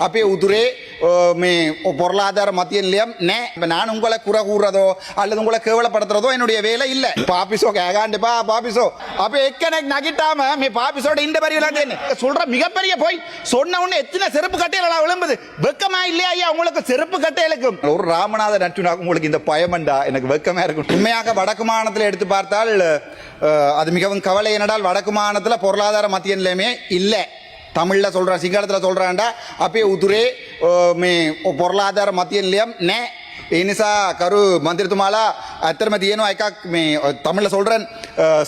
අපේ උතුරේ මේ பொருளாதார மத்திய நிலையம் நான் உங்களை குறை கூறதோ அல்லது உங்களை கேவலப்படுத்துறதோ என்னுடைய வேலை இல்ல. பாபிசோ கேகாண்டுப்பா பாபிசோ அப்ப எக்கனக்கு நகிட்டாம மே பாபிசோட இந்த பரிவெல்லாம் தேன்னு சொல்ற மிகப்பெரிய போய் சொன்ன உடனே எத்தனை செருப்பு கட்டையில விளம்புது வெக்கமா இல்லையா ஐயா உங்களுக்கு செருப்பு கட்டையிலுக்கும் ஒரு ராமநாத நட்டுனாக்கு உங்களுக்கு இந்த பயமண்டா எனக்கு வெக்கமா இருக்கும். உண்மையாக வடக்கு மாநிலத்தில் எடுத்து பார்த்தால் அது மிகவும் கவலை என்னடால் வடக்கு மாநிலத்தில் பொருளாதார மத்திய நிலையமே இல்லை. தமிழ்ல சொல்றேன் சிங்களத்துல சொல்றான்டா அப்பே උතුරේ මේ பொருளாதார மத்திய நிலையம் නෑ. ඒ නිසා කරු மந்திரிතුමාලා ඇත්තටම තියෙනවා එකක් මේ தமிழ்ல சொல்றேன்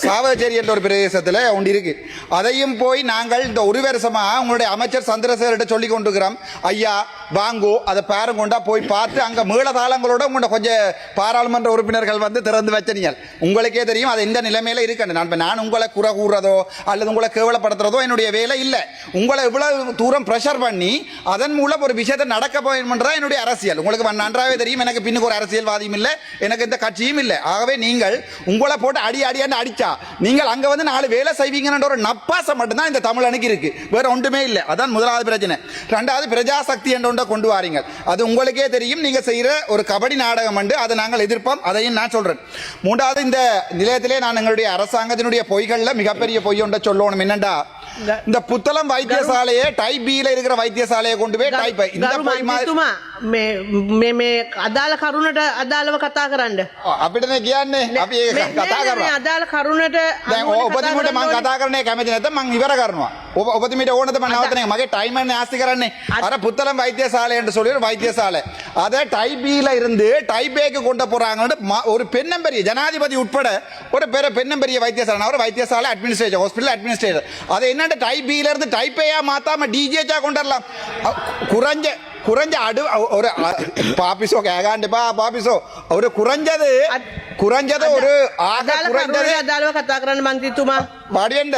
சாவச்சேரி என்ற ஒரு பிரதேசத்துல ஒன்று இருக்கு. அதையும் போய் நாங்கள் இந்த ஒரு வருஷமா உங்களுடைய அமைச்சர் சந்திரசேகர்கிட்ட சொல்லி கொண்டிருக்கிறோம். ஐயா வாங்கோ அதை பேரம் கொண்டா போய் பார்த்து அங்க மேளதாளங்களோட உங்களோட கொஞ்சம் பாராளுமன்ற உறுப்பினர்கள் வந்து திறந்து வச்சனீங்க. உங்களுக்கே தெரியும் அது எந்த நிலைமையில இருக்கு. நான் உங்களை குறை கூறதோ அல்லது உங்களை கேவலப்படுத்துறதோ என்னுடைய வேலை இல்லை. உங்களை இவ்வளவு தூரம் பிரஷர் பண்ணி அதன் மூலம் ஒரு விஷயத்தை நடக்க போயன்றதா என்னுடைய அரசியல். உங்களுக்கு நன்றாகவே தெரியும் எனக்கு பின்னுக்கு ஒரு அரசியல்வாதியும் இல்லை எனக்கு இந்த கட்சியும் இல்லை. ஆகவே நீங்கள் உங்களை போட்டு அடியாண்டு அடிச்சா நீங்கள் அங்க வந்து 4 வேலை செய்வீங்கன்ற ஒரு நப்பாசம் மட்டும்தான் இந்த தமிழனுக்கு இருக்கு. வேற ஒன்றுமே இல்லை. அதான் முதலாவது பிரச்சனை. ரெண்டாவது பிரஜாசக்தி என்ற ஒன்றை கொண்டு வாரீங்க. அது உங்களுக்கே தெரியும் நீங்க செய்யற ஒரு கபடி நாடகம் உண்டு. அதை நாங்கள் எதிர்ப்போம். அதையும் நான் சொல்றேன். மூன்றாவது இந்த நிலையத்திலே நான் எங்களுடைய அரசாங்கத்தினுடைய பொய்கள்ல மிகப்பெரிய பொய் ஒன்றை சொல்லணும். என்னண்டா இந்த புத்தளம் வைத்தியசாலையை டைப் பில இருக்கிற வைத்தியசாலையை கொண்டு போய் டைப் இந்த பொய் මේ අදාළ කරුණට අදාළව කතා කරන්න. අපිට නේ කියන්නේ අපි ඒක කතා කරනවා. අදාළ කරුණට දැන් ඔබතුමීට මම කතා කරන්නේ කැමති නැත්නම් මම ඉවර කරනවා. ඔබතුමීට ඕනද මම නවත්තන්නේ. මගේ டைமர் නාස්ති කරන්නේ. අර புத்தளம் வைத்தியசாலை என்று சொல்லி ஒரு வைத்தியசாலை அதை டைப் பில இருந்து டைப் ஏக்கு கொண்டு போறாங்கன்னு ஒரு பெண்ணம்பெரிய ஜனாதிபதி உட்பட ஒரு பெண்ணம்பெரிய வைத்தியசாலை ஒரு வைத்தியசாலை அட்மினிஸ்ட்ரேட்டர் ஹாஸ்பிடல் அட்மினிஸ்ட்ரேட்டர் அதை என்ன டைப் பில இருந்து டைப் ஏயா மாத்தாம டிஜேச்சா கொண்டு வரலாம். குறைஞ்ச ஒரு பாபிசோ கேகாண்டுப்பா பாபிசோ ஒரு குறைஞ்சது ஒரு ஆக குறைஞ்சது අදාළව කතා කරන්න මන්ත්‍රීතුමා வடியண்ட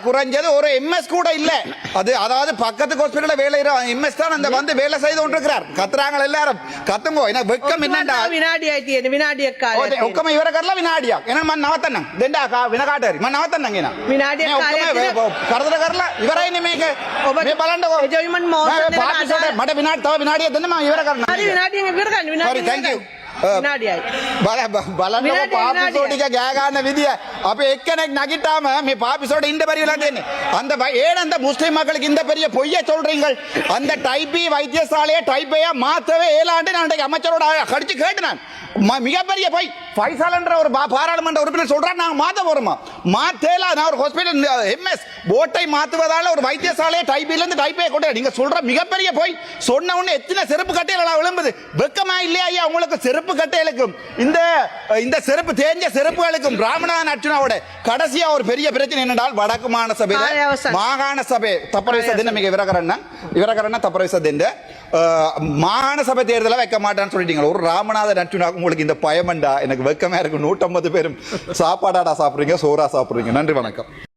குறைஞ்சது ஒரு எம்எஸ் கூட இல்ல. அது அதாவது பக்கத்து ஹாஸ்பிடல்ல வேலை எம்எஸ் தான் அந்த வந்து வேலை செய்து கொண்டிருக்கிறார். கத்துறாங்க எல்லாரும் கத்துங்கோ. எனக்கு வெக்கம் என்னடா විනාඩියයි තියෙන විනාඩියක් කාලයක් ඔක්කොම ඉවර කරලා විනාඩියක් එන මම නවත්තන්නම් දෙන්න වෙන කාට හරි මම නවත්තන්නම් එන විනාඩියක් කාලයක් කරදර කරලා ඉවරයිනේ මේක මේ බලන්නකෝ එජොයිමන්ට් මෝසන් මට විනාඩි තව විනාඩියක් දෙන්න මම ඉවර කරනවා. හරි විනාඩියෙන් ඉවර කරන්න විනාඩිය. thank you. විනාඩියයි බලන්නකෝ පාපිසෝ ටික ගෑ ගන්න විදිය. අපේ එක්කෙනෙක් නගිட்டாම මේ පාපිසோட இந்த பரிவெல்லாம் தேன்னு அந்த அந்த முஸ்லிம் மக்களுக்கு இந்த பெரிய பொய்யை சொல்றீங்கள். அந்த டைபி வைத்தியசாலையை டைப்பையா மாத்தவே ஏழாண்டு நான் அமைச்சரோட கடிச்சு கேட்டேன். மிகப்பெரிய பொய். ஃபைசல் என்ற ஒரு பாராளுமன்ற உறுப்பினர் சொல்றாரு நாங்க மாத்த போறோமா மாத்தேல நான் ஒரு ஹாஸ்பிடல் எம்எஸ் போட்டை மாத்துவதால ஒரு வைத்தியசாலையை டைபில இருந்து டைப்பே கொண்டு நீங்க சொல்ற மிகப்பெரிய பொய். சொன்ன உடனே எத்தனை செருப்பு கட்டையில விளம்புது வெக்கமா இல்லையா ஐயா உங்களுக்கு செருப்பு கட்டைகளுக்கும் இந்த செருப்பு தேஞ்ச செருப்புகளுக்கும் ராமநாதன் அர்ச்சுனாவோட கடைசியா ஒரு பெரிய பிரச்சனை என்னென்றால் வடக்கு மாகாண சபை தப்பரவிச தின மிக விவரகரண்ண தப்பரவிச தின மாகாண சபை தேர்தலை வைக்க மாட்டான்னு சொல்லிட்டீங்க. ஒரு ராமநாதன் அர்ச்சுனாவுக்கு உங்களுக்கு இந்த பயமண்டா எனக்கு வெக்கமா இருக்கு. 150 பேரும் சாப்பாடாடா சாப்பிடுறீங்க சோறா சாப்பிடுறீங்க. நன்றி வணக்கம்.